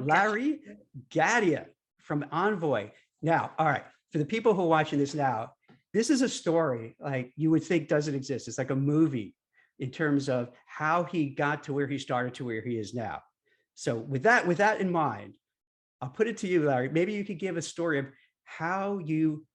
Larry Gadea from Envoy. Now, all right, for the people who are watching this now, this is a story like you would think doesn't exist. It's like a movie in terms of how he got to where he started to where he is now. So with that in mind, I'll put it to you, Larry. Maybe you could give a story of how you,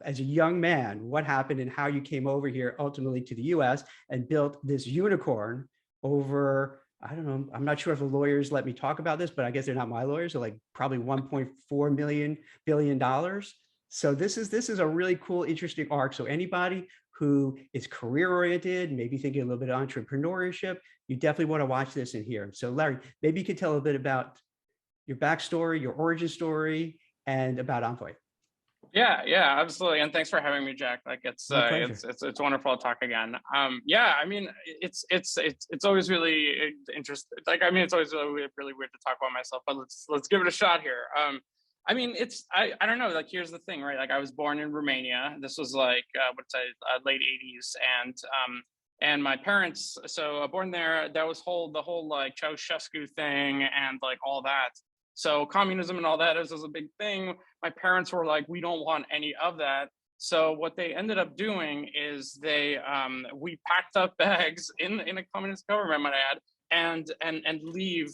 as a young man, what happened and how you came over here ultimately to the US and built this unicorn over, I don't know, I'm not sure if the lawyers let me talk about this, but I guess they're not my lawyers. They're like probably $1.4 billion. So this is a really cool, interesting arc. So anybody who is career oriented, maybe thinking a little bit of entrepreneurship, you definitely want to watch this and hear. So Larry, maybe you could tell a bit about your backstory, your origin story, and about Envoy. Yeah, absolutely. And thanks for having me, Jack. Like it's wonderful to talk again. Yeah, I mean, it's always really interesting. Like, I mean, it's always really weird to talk about myself, but let's give it a shot here. I mean, I don't know, like, here's the thing, right? Like, I was born in Romania. This was like, late 80s. And my parents, so born there, that was the whole like Ceausescu thing and like all that. So communism and all that was a big thing. My parents were like, we don't want any of that. So what they ended up doing is we packed up bags in a communist government, might I add, and leave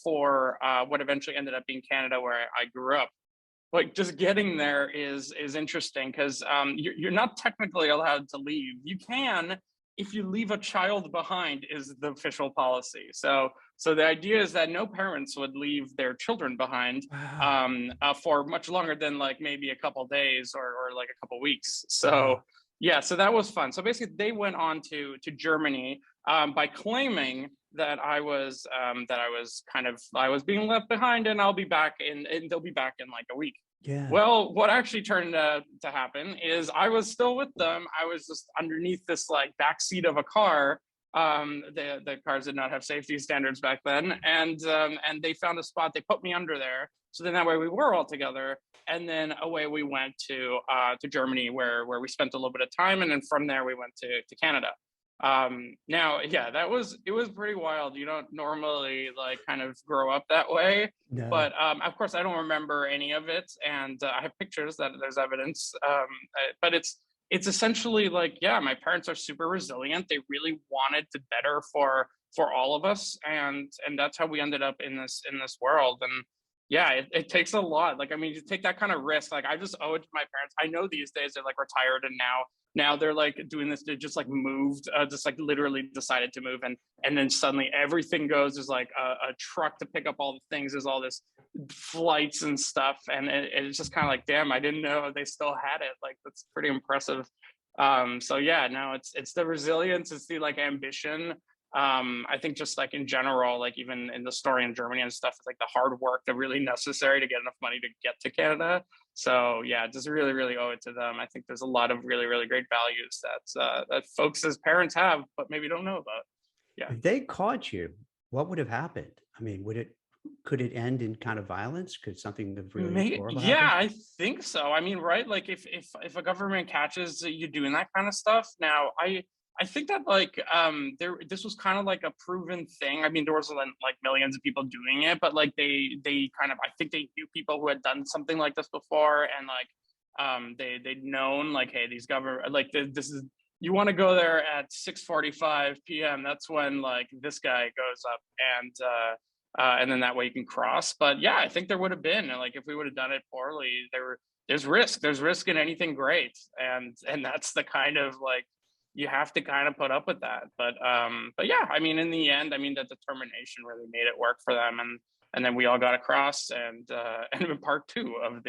for what eventually ended up being Canada, where I grew up. Like, just getting there is interesting because you're not technically allowed to leave. You can if you leave a child behind, is the official policy. So the idea is that no parents would leave their children behind for much longer than like maybe a couple days or like a couple weeks. So yeah, so that was fun. So basically, they went on to Germany by claiming that I was being left behind, and I'll be back and they'll be back in like a week. Yeah. Well, what actually turned to happen is I was still with them. I was just underneath this like backseat of a car. The cars did not have safety standards back then, and they found a spot. They put me under there. So then that way we were all together, and then away we went to Germany, where we spent a little bit of time, and then from there we went to Canada. Now, yeah, it was pretty wild. You don't normally like kind of grow up that way, no. But of course I don't remember any of it, and I have pictures that there's evidence. But it's essentially like, yeah, my parents are super resilient. They really wanted to better for all of us, and that's how we ended up in this world. And yeah, it takes a lot. Like, I mean, to take that kind of risk, like I just owe it to my parents. I know these days they're like retired, and now they're like doing this. They just like moved, just like literally decided to move, and then suddenly everything goes. There's like a truck to pick up all the things. There's all this flights and stuff, and it's just kind of like, damn, I didn't know they still had it. Like, that's pretty impressive. So yeah, no, it's the resilience, it's the like ambition. I think just like in general, like even in the story in Germany and stuff, it's like the hard work that really necessary to get enough money to get to Canada. So yeah, just really, really owe it to them. I think there's a lot of really, really great values that folks as parents have, but maybe don't know about. Yeah. If they caught you, what would have happened? I mean, could it end in kind of violence? Could something have really horrible happen? I think so. I mean, right? Like if a government catches you doing that kind of stuff, now I think that like this was kind of like a proven thing. I mean, there was like millions of people doing it, but like they kind of, I think they knew people who had done something like this before, and like they'd known like, hey, these government, like this is, you want to go there at 6:45 p.m. That's when like this guy goes up, and then that way you can cross. But yeah, I think there would have been, like, if we would have done it poorly, there's risk in anything great, and that's the kind of like, you have to kind of put up with that. But yeah, I mean, in the end, I mean, that determination really made it work for them, and then we all got across, and in part 2 of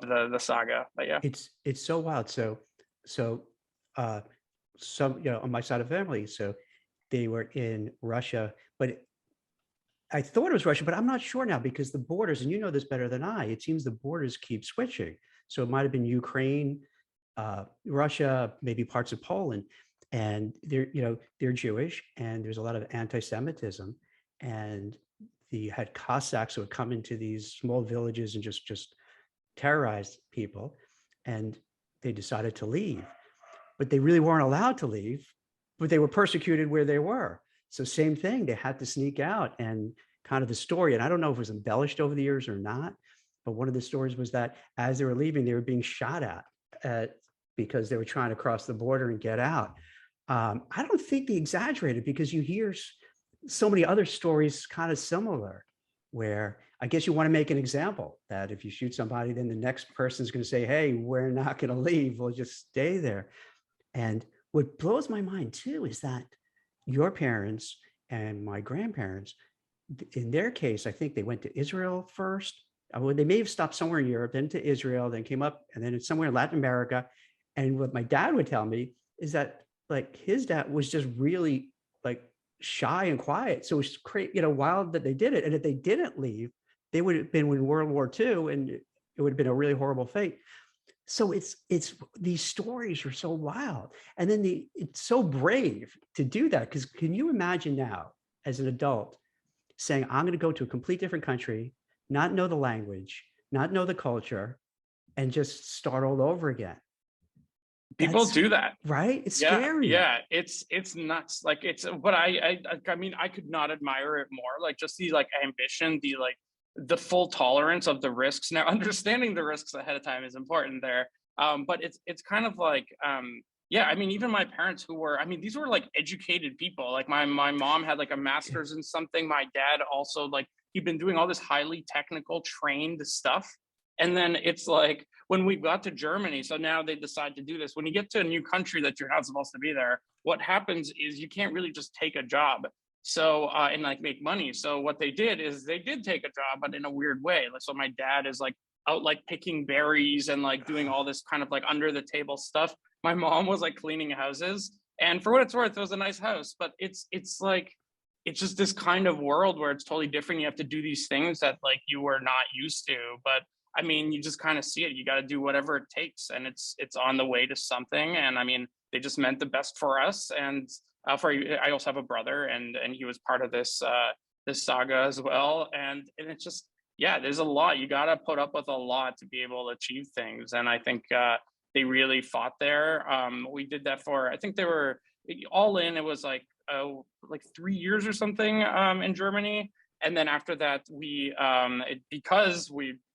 the saga. But yeah, it's so wild. So some, you know, on my side of the family, so they were in Russia, but I thought it was Russia, but I'm not sure now, because the borders, and you know this better than I, it seems the borders keep switching. So it might have been Ukraine, Russia, maybe parts of Poland, and they're Jewish, and there's a lot of anti-Semitism, and you had Cossacks who would come into these small villages and just terrorize people, and they decided to leave, but they really weren't allowed to leave, but they were persecuted where they were. So same thing, they had to sneak out, and kind of the story, and I don't know if it was embellished over the years or not, but one of the stories was that as they were leaving, they were being shot at because they were trying to cross the border and get out. I don't think they exaggerated, because you hear so many other stories kind of similar, where I guess you want to make an example that if you shoot somebody, then the next person is going to say, hey, we're not going to leave. We'll just stay there. And what blows my mind too is that your parents and my grandparents, in their case, I think they went to Israel first. Well, they may have stopped somewhere in Europe, then to Israel, then came up, and then somewhere in Latin America. And what my dad would tell me is that like his dad was just really like shy and quiet. So it was crazy, wild that they did it. And if they didn't leave, they would have been in World War II, and it would have been a really horrible fate. So it's these stories are so wild. And then it's so brave to do that. Because can you imagine now, as an adult, saying, I'm going to go to a complete different country, not know the language, not know the culture, and just start all over again? People do that, right? It's yeah, scary. Yeah, it's nuts. Like it's, but I mean, I could not admire it more. Like just the like ambition, the full tolerance of the risks. Now, understanding the risks ahead of time is important there. But it's kind of like, yeah, I mean, even my parents who were, I mean, these were like educated people. Like my mom had like a master's in something. My dad also, like, he'd been doing all this highly technical trained stuff. And then it's like when we got to Germany, so now they decide to do this. When you get to a new country that you're not supposed to be there, what happens is you can't really just take a job. So, and like make money. So what they did is they did take a job, but in a weird way. Like, so my dad is like out like picking berries and like doing all this kind of like under the table stuff. My mom was like cleaning houses. And for what it's worth, it was a nice house, but it's like, it's just this kind of world where it's totally different. You have to do these things that like you were not used to, but I mean, you just kind of see it. You got to do whatever it takes, and it's on the way to something. And I mean, they just meant the best for us. And I also have a brother, and he was part of this this saga as well. And it's just, yeah, there's a lot. You got to put up with a lot to be able to achieve things. And I think they really fought there. We did that for, I think they were all in. It was like 3 years or something in Germany. And then after that, we because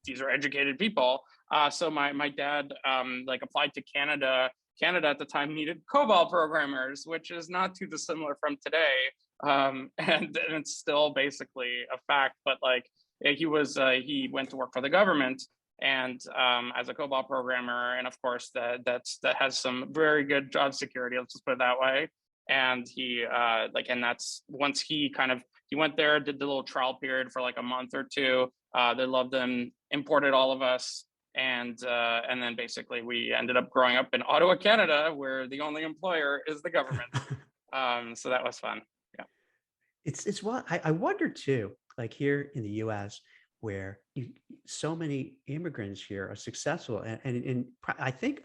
these are educated people. So my dad like applied to Canada. Canada at the time needed COBOL programmers, which is not too dissimilar from today. And it's still basically a fact. But like he went to work for the government, and as a COBOL programmer, and of course that has some very good job security. Let's just put it that way. And he and that's once he went there, did the little trial period for like a month or two. They loved him, imported all of us, and then basically we ended up growing up in Ottawa, Canada, where the only employer is the government. So that was fun. Yeah, it's what I wonder too. Like here in the U.S., where so many immigrants here are successful, and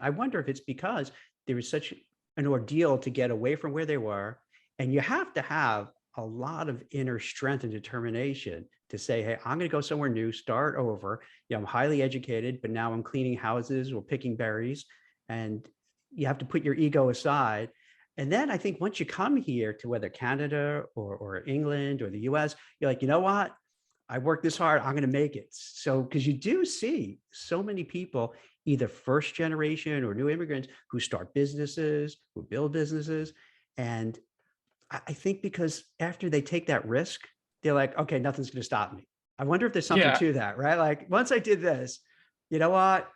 I wonder if it's because there was such an ordeal to get away from where they were, and you have to have a lot of inner strength and determination to say, hey, I'm going to go somewhere new, start over. I'm highly educated, but now I'm cleaning houses or picking berries. And you have to put your ego aside. And then I think once you come here to whether Canada or England or the US, you're like, you know what? I worked this hard, I'm going to make it. So, because you do see so many people, either first generation or new immigrants, who start businesses, who build businesses. And I think because after they take that risk, they're like, okay, nothing's going to stop me. I wonder if there's something yeah, to that, right? Like once I did this, you know what?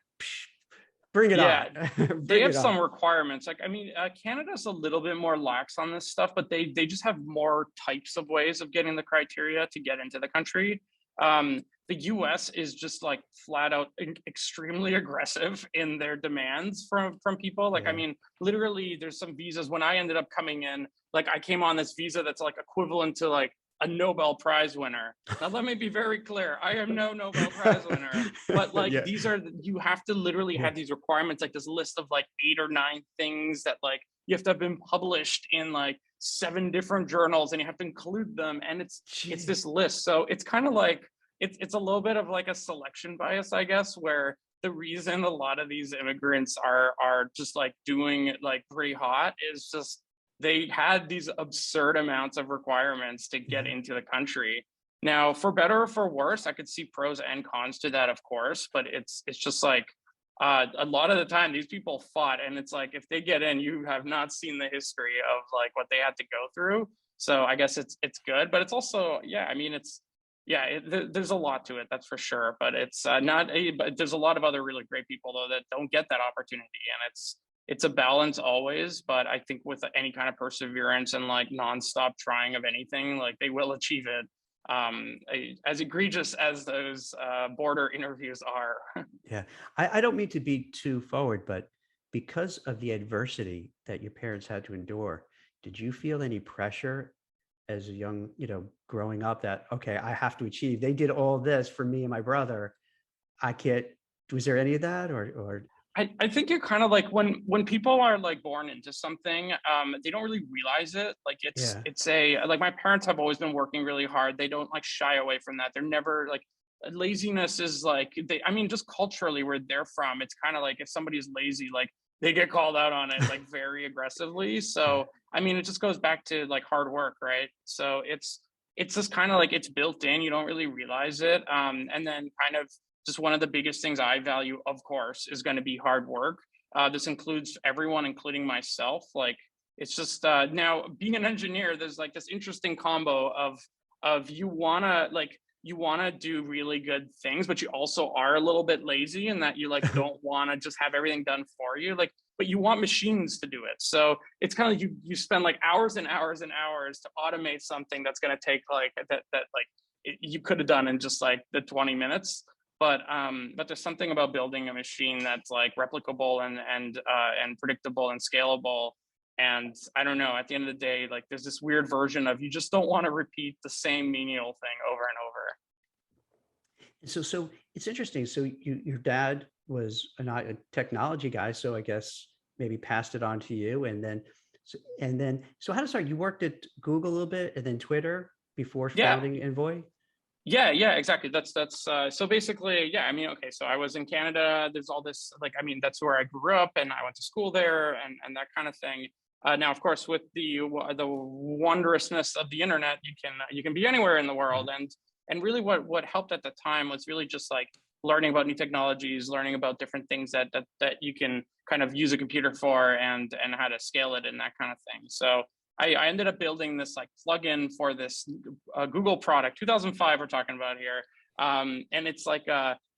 Bring it yeah. on. They Bring have it on. some requirements. Like, I mean, Canada's a little bit more lax on this stuff, but they just have more types of ways of getting the criteria to get into the country. The US is just like flat out extremely aggressive in their demands from people. Like, I mean, literally there's some visas when I ended up coming in, like I came on this visa that's like equivalent to like a Nobel Prize winner. Now, let me be very clear. I am no Nobel Prize winner, but like Yeah. these are, you have to literally have these requirements, like this list of like 8 or 9 things that like you have to have been published in like 7 different journals, and you have to include them. And it's this list. So it's kind of like, it's a little bit of like a selection bias, I guess, where the reason a lot of these immigrants are just like doing like pretty hot is just they had these absurd amounts of requirements to get into the country. Now, for better or for worse, I could see pros and cons to that, of course, but it's just like a lot of the time these people fought, and it's like if they get in, you have not seen the history of like what they had to go through. So I guess it's good, but it's also, yeah, I mean, it's, yeah, there's a lot to it, that's for sure. But it's not a, but there's a lot of other really great people though that don't get that opportunity, and it's a balance always. But I think with any kind of perseverance and like nonstop trying of anything, like they will achieve it. As egregious as those border interviews are. Yeah, I don't mean to be too forward, but because of the adversity that your parents had to endure, did you feel any pressure as a young, growing up that, okay, I have to achieve, they did all this for me and my brother. I can't, was there any of that or? I think it kind of like when people are like born into something, they don't really realize it. Like Yeah, it's a, like my parents have always been working really hard. They don't like shy away from that. They're never like, laziness is like, they, I mean, just culturally where they're from, it's kind of like if somebody's lazy, like they get called out on it like very aggressively. yeah. So I mean, it just goes back to like hard work, right? So it's just kind of like it's built in. You don't really realize it. And then kind of just one of the biggest things I value, of course, is going to be hard work. This includes everyone, including myself. Like it's just now being an engineer, there's like this interesting combo of you wanna do really good things, but you also are a little bit lazy in that you like don't want to just have everything done for you. Like, but you want machines to do it. So it's kind of like you spend like hours and hours and hours to automate something that's going to take like that like you could have done in just like the 20 minutes. But there's something about building a machine that's like replicable and predictable and scalable. And I don't know, at the end of the day, like there's this weird version of you just don't want to repeat the same menial thing over and over. So it's interesting. So your dad was not a technology guy, so I guess maybe passed it on to you, so how to start? You worked at Google a little bit, and then Twitter before Yeah, founding Envoy. yeah, exactly. That's so basically, yeah, I mean, okay, so I was in Canada. There's all this, like, I mean, that's where I grew up and I went to school there and that kind of thing. Now, of course, with the wondrousness of the internet, you can be anywhere in the world. And really what helped at the time was really just like learning about new technologies, learning about different things that you can kind of use a computer for and how to scale it and that kind of thing. So I ended up building this like plugin for this Google product, 2005 we're talking about here. And it's like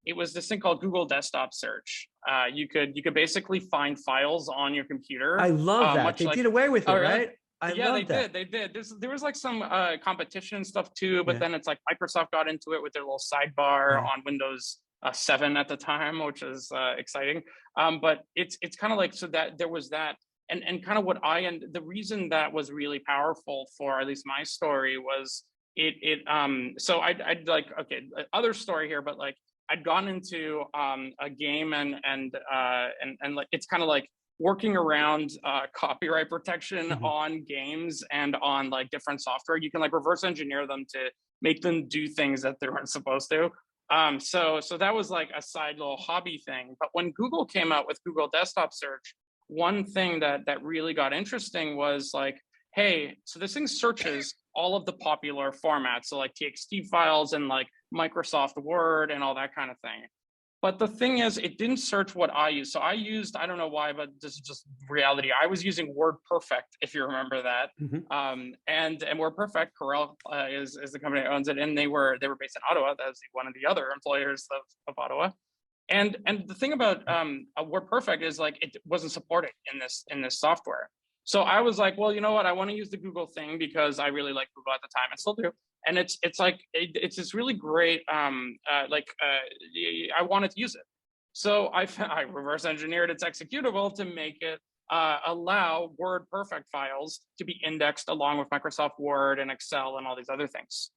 it was this thing called Google Desktop Search. You could basically find files on your computer. I love that. Much They like, did away with it, oh really? right? I Yeah, love that. they did. There was like some competition stuff too, but Yeah, then it's like Microsoft got into it with their little sidebar yeah. on Windows 7 at the time, which is exciting. But it's kind of like, so that there was that, and kind of what and the reason that was really powerful for at least my story was so I'd like, okay, other story here, but like I'd gone into a game and like it's kind of like working around copyright protection Mhm. on games and on like different software. You can like reverse engineer them to make them do things that they weren't supposed to. So that was like a side little hobby thing. But when Google came out with Google Desktop Search, one thing that really got interesting was like, hey, so this thing searches all of the popular formats, so like TXT files and like Microsoft Word and all that kind of thing. But the thing is, it didn't search what I used. So I used, I don't know why, but this is just reality. I was using WordPerfect, if you remember that. Mhm. And WordPerfect, Corel is the company that owns it, and they were based in Ottawa. That was one of the other employers of Ottawa. And the thing about WordPerfect is like it wasn't supported in this software. So I was like, well, you know what? I want to use the Google thing because I really liked Google at the time and still do. And it's like it's this really great I wanted to use it. So I reverse engineered its executable to make it allow WordPerfect files to be indexed along with Microsoft Word and Excel and all these other things.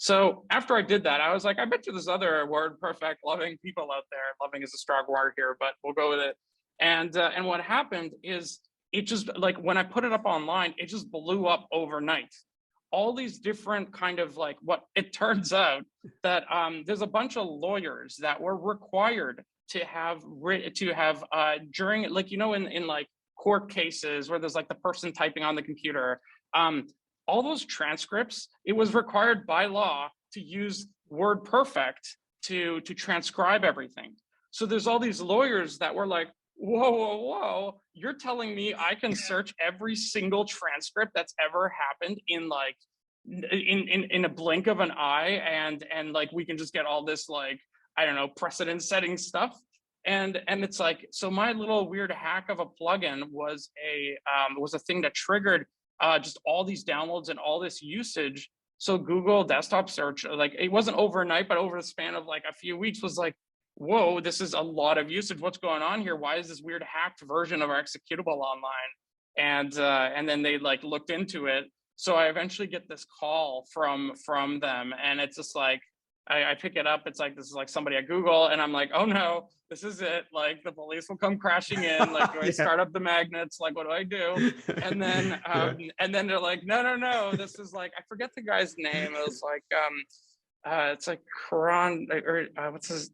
So after I did that, I was like, I bet you there's other WordPerfect loving people out there. Loving is a strong word here, but we'll go with it. And what happened is it just like when I put it up online, it just blew up overnight. All these different kind of like what it turns out that there's a bunch of lawyers that were required to have during like in like court cases where there's like the person typing on the computer. All those transcripts, it was required by law to use WordPerfect to transcribe everything. So there's all these lawyers that were like, whoa, you're telling me I can search every single transcript that's ever happened in like in a blink of an eye, and like we can just get all this, like, I don't know, precedent setting stuff. And it's like, so my little weird hack of a plugin was a thing that triggered just all these downloads and all this usage. So Google desktop search, like, it wasn't overnight, but over the span of like a few weeks, was like, whoa, this is a lot of usage. What's going on here? Why is this weird hacked version of our executable online? And then they like looked into it. So I eventually get this call from them, and it's just like, I pick it up. It's like, this is like somebody at Google, and I'm like, oh no, this is it. Like, the police will come crashing in. Like, do I start up the magnets? Like, what do I do? And then and then they're like, no, this is like, I forget the guy's name. It was like it's like Karan, or what's his,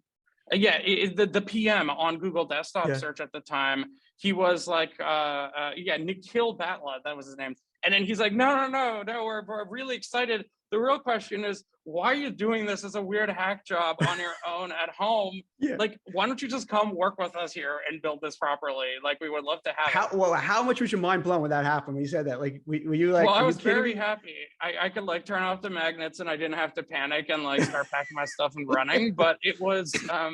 the PM on Google desktop search at the time. He was like Nikhil Batla, that was his name. And then he's like, no, we're really excited. The real question is, why are you doing this as a weird hack job on your own at home? Like, why don't you just come work with us here and build this properly? Like, we would love to have it. Well, how much was your mind blown when that happened, when you said that? Like, were you like, well, I was very happy. I could like turn off the magnets, and I didn't have to panic and like start packing my stuff and running. But it was like, I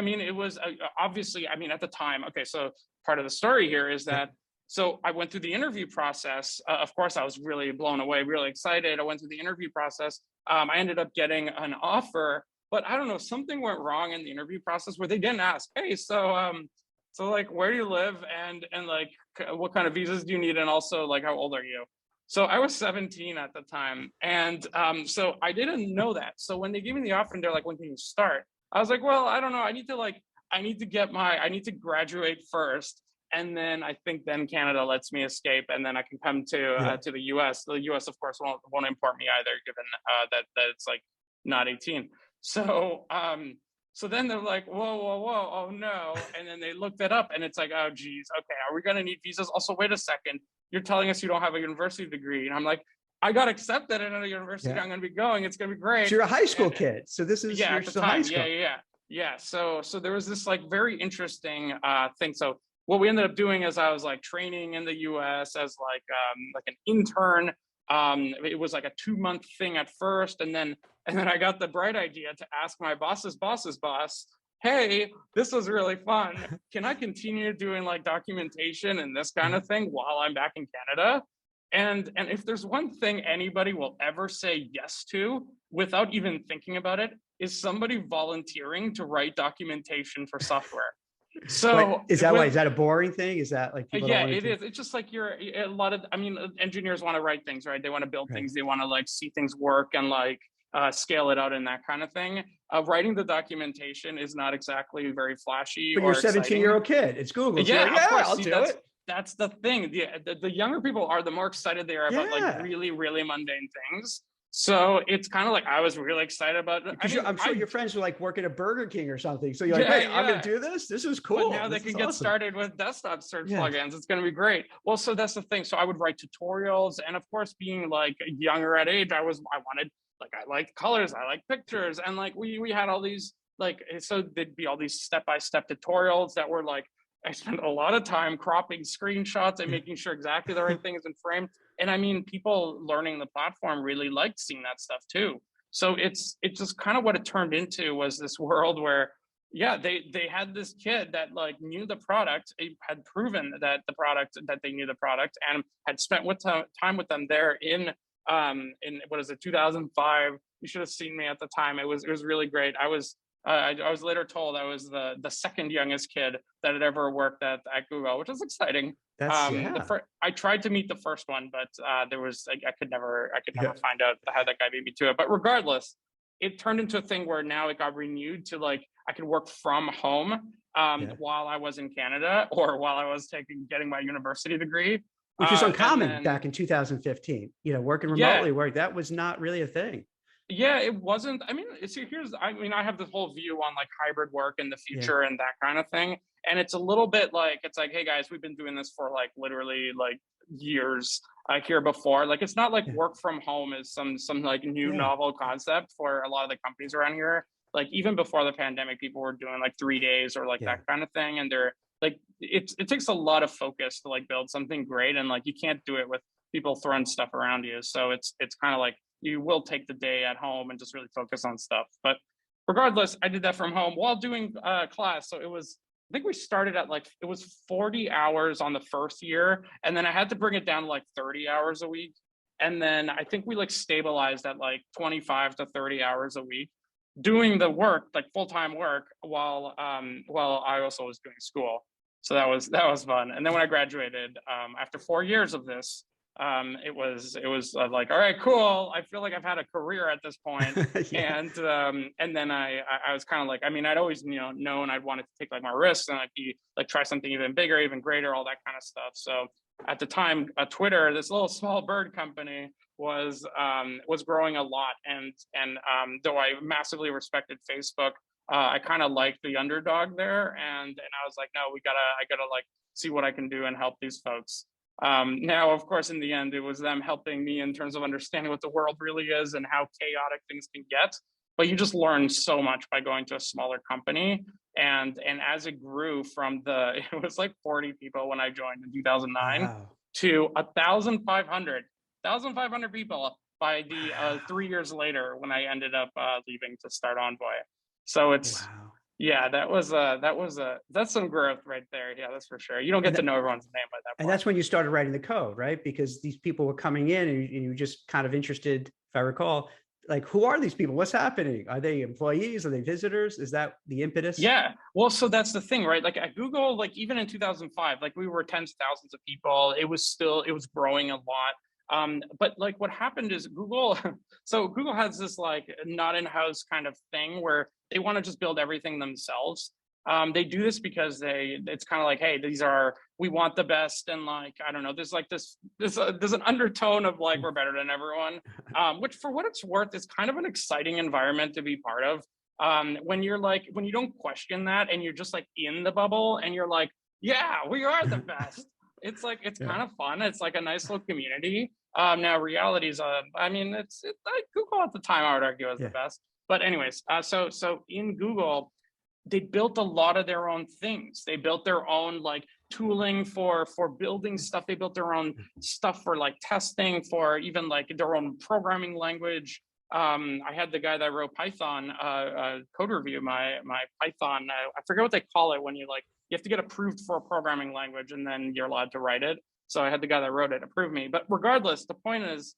mean, it was obviously, I mean, at the time. Okay, so part of the story here is that, so I went through the interview process. Of course, I was really blown away, really excited. I went through the interview process. I ended up getting an offer, but I don't know, something went wrong in the interview process where they didn't ask, hey, so like, where do you live, and like, what kind of visas do you need, and also like, how old are you? So I was 17 at the time, and so I didn't know that. So when they gave me the offer and they're like, when can you start? I was like, well, I don't know. I need to graduate first. And then I think then Canada lets me escape, and then I can come to the US. The US, of course, won't import me either, given that it's like not 18. So so then they're like, whoa, oh no. And then they looked it up, and it's like, oh geez, okay, are we gonna need visas? Also, wait a second, you're telling us you don't have a university degree. And I'm like, I got accepted at a university. I'm gonna be going. It's gonna be great. So you're a high school kid. So this is at the time. High school. Yeah. So there was this like very interesting thing. So what we ended up doing is I was like training in the US as like an intern. It was like a 2-month thing at first, and then I got the bright idea to ask my boss's boss, hey, this was really fun. Can I continue doing like documentation and this kind of thing while I'm back in Canada? And if there's one thing anybody will ever say yes to without even thinking about it, is somebody volunteering to write documentation for software. So is that a boring thing? Is that like, it is. It's just like, I mean, engineers want to write things, right? They want to build things. They want to like see things work and like scale it out and that kind of thing. Writing the documentation is not exactly very flashy. But you're a 17-year-old kid. It's Google. So I'll do it. That's the thing. The younger people are, the more excited they are about like really, really mundane things. So it's kind of like, I was really excited about it. I'm sure your friends were like working at Burger King or something. So you're like, hey, I'm going to do this. This is cool. But now they can get started with desktop search plugins. It's going to be great. Well, so that's the thing. So I would write tutorials. And of course, being like younger at age, I wanted, like, I liked colors, I liked pictures. And like, we had all these, like, so there'd be all these step-by-step tutorials that were like, I spent a lot of time cropping screenshots and making sure exactly the right thing is in frame. And I mean, people learning the platform really liked seeing that stuff too. So it's just kind of what it turned into, was this world where, they had this kid that like knew the product, had proven that they knew the product, and had spent time with them there in what is it, 2005. You should have seen me at the time. It was really great. I was later told I was the second youngest kid that had ever worked at Google, which was exciting. I tried to meet the first one, but there was I could never find out how that guy beat me to it. But regardless, it turned into a thing where now it got renewed to like I could work from home while I was in Canada, or while I was getting my university degree, which is uncommon back in 2015. Working remotely, that was not really a thing. Yeah, it wasn't. I mean, I have this whole view on like hybrid work in the future and that kind of thing. And it's a little bit like, it's like, hey guys, we've been doing this for like literally like years. here before. Like, it's not like work from home is some like new novel concept for a lot of the companies around here. Like, even before the pandemic, people were doing like 3 days or like that kind of thing. And they're like, it takes a lot of focus to like build something great. And like, you can't do it with people throwing stuff around you. So it's kind of like, you will take the day at home and just really focus on stuff. But regardless, I did that from home while doing class. So it was, I think we started at like, it was 40 hours on the first year. And then I had to bring it down to like 30 hours a week. And then I think we like stabilized at like 25 to 30 hours a week, doing the work, like full-time work, while I also was doing school. So that was fun. And then when I graduated, after 4 years of this, it was like, all right, cool. I feel like I've had a career at this point. And then I was kind of like, I mean, I'd always, known I'd wanted to take like more risks and I'd be like, try something even bigger, even greater, all that kind of stuff. So at the time, Twitter, this little small bird company, was growing a lot. And though I massively respected Facebook, I kind of liked the underdog there. And I was like, no, I gotta like see what I can do and help these folks. Now, of course, in the end, it was them helping me in terms of understanding what the world really is and how chaotic things can get. But you just learn so much by going to a smaller company. And as it grew from it was like 40 people when I joined in 2009 to 1,500 people by the 3 years later when I ended up leaving to start Envoy. So it's that's some growth right there. Yeah, that's for sure. You don't get to know everyone's name by that point. And that's when you started writing the code, right? Because these people were coming in and you were just kind of interested, if I recall, like, who are these people? What's happening? Are they employees? Are they visitors? Is that the impetus? Yeah. Well, so that's the thing, right? Like at Google, like even in 2005, like we were tens of thousands of people. It was growing a lot. But like what happened is Google, so Google has this like not in-house kind of thing where they want to just build everything themselves. They do this because it's kind of like, hey, we want the best. And like, I don't know, there's like there's an undertone of like, we're better than everyone, which for what it's worth is kind of an exciting environment to be part of. When you don't question that and you're just like in the bubble and you're like, yeah, we are the best. It's kind of fun. It's like a nice little community. Now reality is, I mean, it's like Google at the time, I would argue, was the best. But anyways, so in Google, they built a lot of their own things. They built their own like tooling for building stuff. They built their own stuff for like testing, for even like their own programming language. I had the guy that wrote Python code review my Python. I forget what they call it when you have to get approved for a programming language and then you're allowed to write it. So I had the guy that wrote it approve me. But regardless, the point is,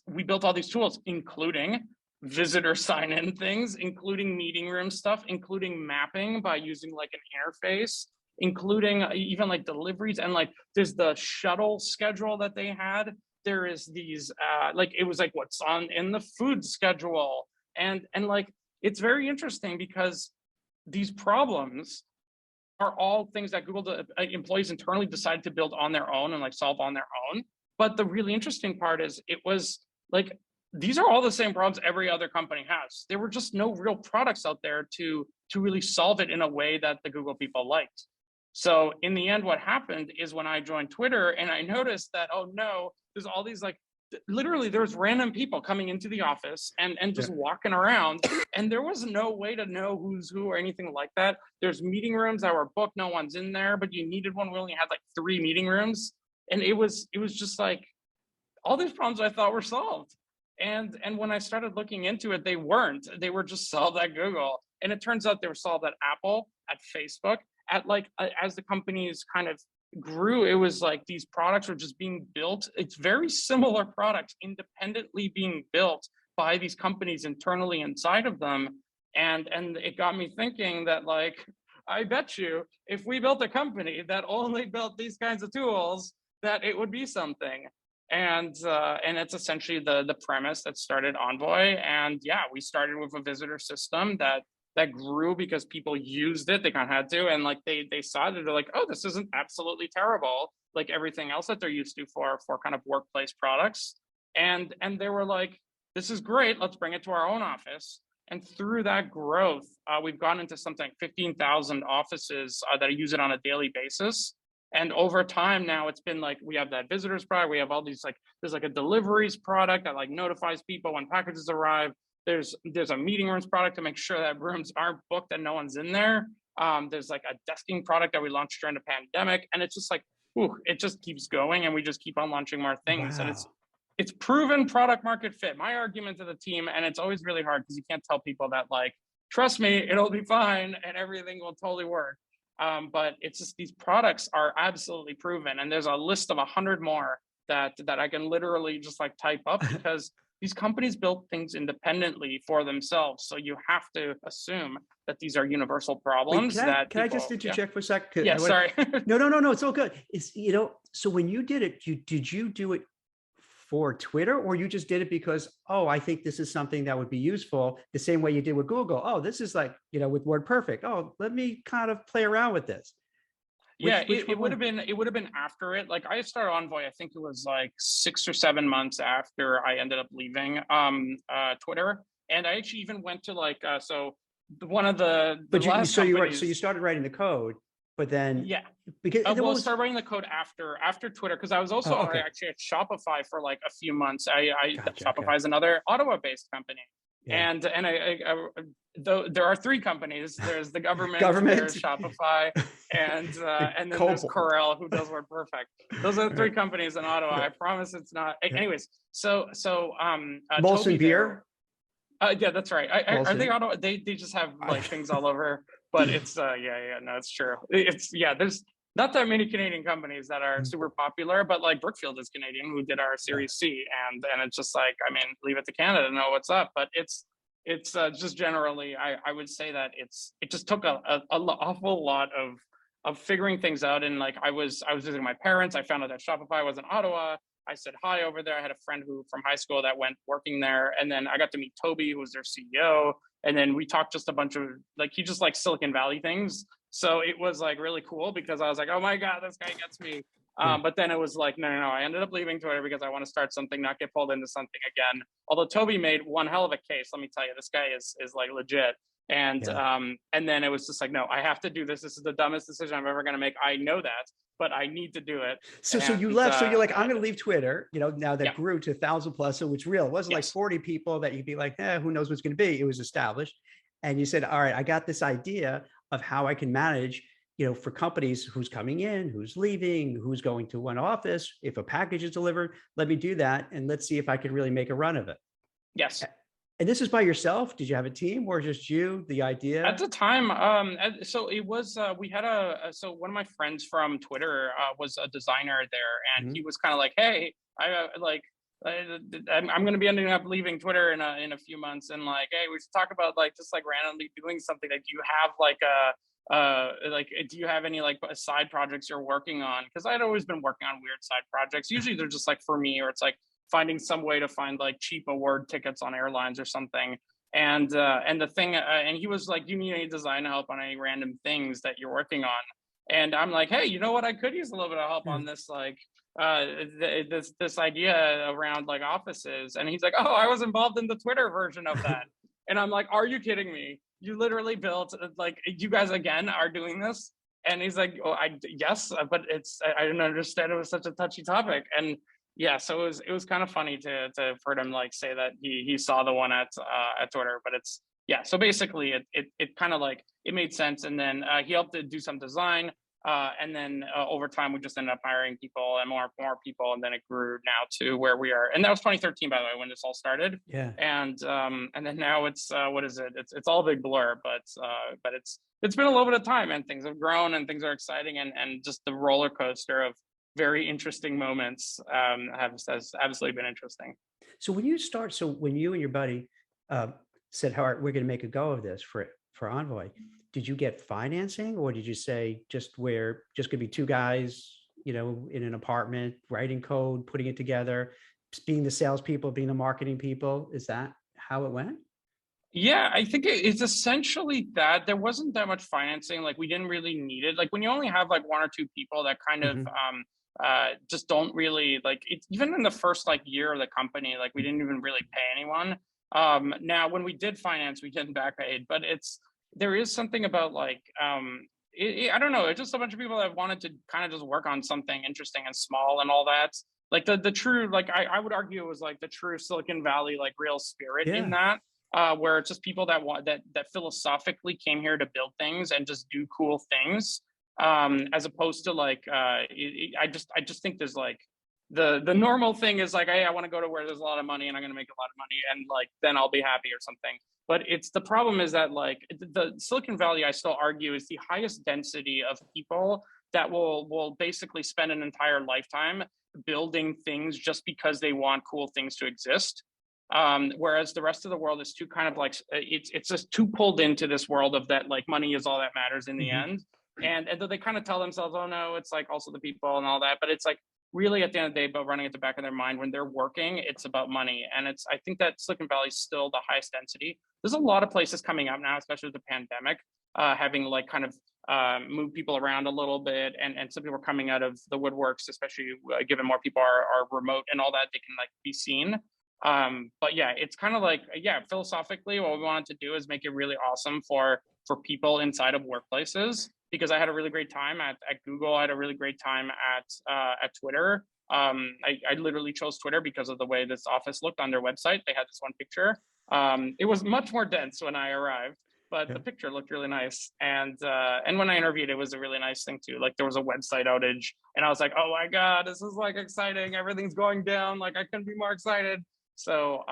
we built all these tools, including visitor sign-in things, including meeting room stuff, including mapping by using like an interface, including even like deliveries, and like there's the shuttle schedule that they had. There is these like it was like what's on in the food schedule, and like it's very interesting because these problems are all things that Google employees internally decided to build on their own and like solve on their own. But the really interesting part is it was like, these are all the same problems every other company has. There were just no real products out there to really solve it in a way that the Google people liked. So in the end, what happened is when I joined Twitter and I noticed that, oh no, there's all these like, literally there's random people coming into the office and just walking around, and there was no way to know who's who or anything like that. There's meeting rooms that were booked, no one's in there, but you needed one. We only had like 3 meeting rooms. And it was just like all these problems I thought were solved. And when I started looking into it, they weren't. They were just solved at Google. And it turns out they were solved at Apple, at Facebook, at like as the companies kind of grew, it was like these products were just being built. It's very similar products independently being built by these companies internally inside of them. And it got me thinking that like, I bet you if we built a company that only built these kinds of tools, that it would be something. And it's essentially the premise that started Envoy. And yeah, we started with a visitor system that grew because people used it. They kind of had to, and like they saw that, they're like, oh, this isn't absolutely terrible like everything else that they're used to for kind of workplace products. And they were like, this is great, let's bring it to our own office. And through that growth, we've gone into something like 15,000 offices that use it on a daily basis. And over time now it's been like, we have that visitors product, we have all these, like, there's like a deliveries product that like notifies people when packages arrive. There's a meeting rooms product to make sure that rooms aren't booked and no one's in there. There's like a desking product that we launched during the pandemic, and it's just like, ooh, it just keeps going, and we just keep on launching more things. And Wow. it's proven product market fit. My argument to the team, and it's always really hard because you can't tell people that, like, trust me, it'll be fine and everything will totally work. But it's just, these products are absolutely proven, and there's a list of 100 more that I can literally just like type up, because these companies built things independently for themselves. So you have to assume that these are universal Wait, problems that can I just people, yeah. interject for a sec? 'Cause Yeah, sorry. no, it's all good. It's, so when you did it, did you do it for Twitter, or you just did it because, oh, I think this is something that would be useful, the same way you did with Google? Oh, this is like, with WordPerfect. Oh, let me kind of play around with this. Yeah, Which it one would was have been, after it. Like, I started Envoy, I think it was like 6 or 7 months after I ended up leaving Twitter. And I actually even went to like, so one of the But last so companies. you started writing the code, but then, Yeah. because then Well, what I was, started writing the code after Twitter, because I was also oh, okay, actually at Shopify for like a few months. gotcha, okay, Shopify is another Ottawa-based company, yeah. and though there are three companies. There's the government, there's Government, Shopify, the and then there's Cobalt, Corel, who does WordPerfect. Those are the three right, companies in Ottawa. I right, promise it's not. yeah. Anyways, so Molson Toby there. beer, Yeah, that's right. Are they Molson, Ottawa? They just have I, like things all over. But it's yeah, no, it's true. It's, yeah, there's not that many Canadian companies that are super popular, but like Brookfield is Canadian, who did our yeah. Series C, and it's just like, I mean, leave it to Canada to know what's up. But it's just generally, I would say that it just took a awful lot of figuring things out. And like, I was visiting my parents. I found out that Shopify was in Ottawa. I said hi over there. I had a friend who from high school that went working there, and then I got to meet Toby, who was their CEO. And then we talked just a bunch of, like, he just likes Silicon Valley things. So it was like really cool, because I was like, oh my God, this guy gets me. Yeah. But then it was like, no. I ended up leaving Twitter because I want to start something, not get pulled into something again. Although Toby made one hell of a case. Let me tell you, this guy is like legit. And Yeah. and then it was just like, no, I have to do this. This is the dumbest decision I'm ever going to make. I know that, but I need to do it. So you And left. So you're like, I'm going to leave Twitter. Now that yeah, grew to 1,000 plus. So it's real. It wasn't like yes, 40 people that you'd be like, who knows what's going to be. It was established, and you said, all right, I got this idea of how I can manage, for companies, who's coming in, who's leaving, who's going to one office. If a package is delivered, let me do that, and let's see if I can really make a run of it. yes. And this is by yourself? Did you have a team, or just you? The At idea? the time, so it was, we had so one of my friends from Twitter was a designer there, and he Mhm. was kind of like, hey, I'm going to be ending up leaving Twitter in a few months, and like, hey, we should talk about like just like randomly doing something. Like, do you have like do you have any like side projects you're working on? Because I'd always been working on weird side projects. Usually they're just like for me, or it's like finding some way to find like cheap award tickets on airlines or something. And the thing, and he was like, do you need any design help on any random things that you're working on? And I'm like, hey, you know what, I could use a little bit of help Yeah. on this, like this idea around like offices. And he's like, oh, I was involved in the Twitter version of that. And I'm like, are you kidding me? You literally built, like, you guys again are doing this? And he's like, oh, yes, but I didn't understand it was such a touchy topic. And yeah, so it was kind of funny to for him like say that he saw the one at Twitter. But it's, yeah, so basically it kind of like, it made sense. And then he helped to do some design, and then over time we just ended up hiring people and more people, and then it grew now to where we are. And that was 2013, by the way, when this all started. Yeah. And then now it's what is it, it's all a big blur. But it's been a little bit of time, and things have grown, and things are exciting, and just the roller coaster of very interesting moments has absolutely been interesting. So when you and your buddy said, "All right, we're going to make a go of this for Envoy," did you get financing, or did you say we're just going to be two guys, in an apartment, writing code, putting it together, being the salespeople, being the marketing people? Is that how it went? Yeah, I think it's essentially that. There wasn't that much financing. Like, we didn't really need it. Like, when you only have like one or two people that kind of Hmm. just don't really like it. Even in the first like year of the company, like, we didn't even really pay anyone. Now when we did finance, we didn't back paid. But there is something about like I don't know. It's just a bunch of people that wanted to kind of just work on something interesting and small and all that. Like the true, like I would argue it was like the true Silicon Valley, like real spirit in that, where it's just people that want that philosophically came here to build things and just do cool things, as opposed to like I just think there's like the normal thing is like, hey, I want to go to where there's a lot of money and I'm going to make a lot of money and like then I'll be happy or something. But it's the problem is that like the Silicon Valley, I still argue, is the highest density of people that will basically spend an entire lifetime building things just because they want cool things to exist. Whereas the rest of the world is too kind of like it's just too pulled into this world of that like money is all that matters in the end. And though they kind of tell themselves, oh no, it's like also the people and all that, but it's like really at the end of the day about running at the back of their mind when they're working, it's about money. And it's I think that Silicon Valley is still the highest density. There's a lot of places coming up now, especially with the pandemic, having like kind of move people around a little bit, and some people are coming out of the woodworks, especially given more people are remote and all that, they can like be seen. But yeah, it's kind of like, yeah, philosophically, what we wanted to do is make it really awesome for people inside of workplaces, because I had a really great time at Google. I had a really great time at Twitter. I literally chose Twitter because of the way this office looked on their website. They had this one picture. It was much more dense when I arrived, but the picture looked really nice. And when I interviewed, it was a really nice thing too. Like there was a website outage and I was like, oh my God, this is like exciting. Everything's going down. Like I couldn't be more excited. So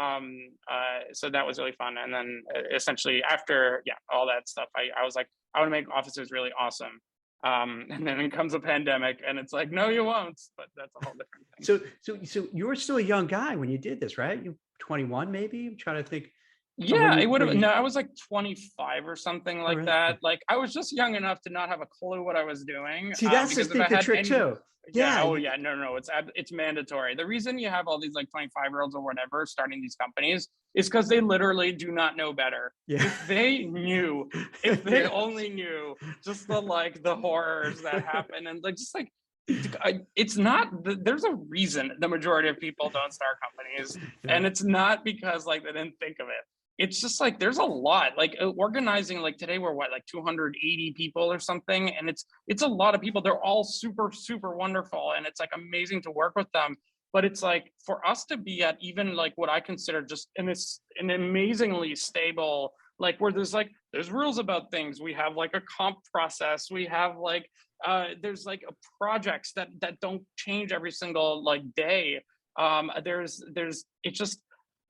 so that was really fun. And then essentially after all that stuff, I was like, I want to make offices really awesome. And then comes a pandemic and it's like, no, you won't, but that's a whole different thing. So you were still a young guy when you did this, right? You 21 maybe? I'm trying to think. Yeah, it would have. No, I was like 25 or something like that. Like I was just young enough to not have a clue what I was doing. See, that's the trick too. Yeah. Oh yeah. No. It's mandatory. The reason you have all these like 25-year-olds or whatever starting these companies is because they literally do not know better. Yeah. If they knew, if they only knew just the horrors that happen and like just like. It's not, there's a reason the majority of people don't start companies, and it's not because like they didn't think of it. It's just like there's a lot like organizing. Like today we're what, like 280 people or something, and it's a lot of people. They're all super wonderful, and it's like amazing to work with them. But it's like for us to be at even like what I consider just an amazingly stable, like where there's rules about things. We have like a comp process. We have like there's like projects that don't change every single like day.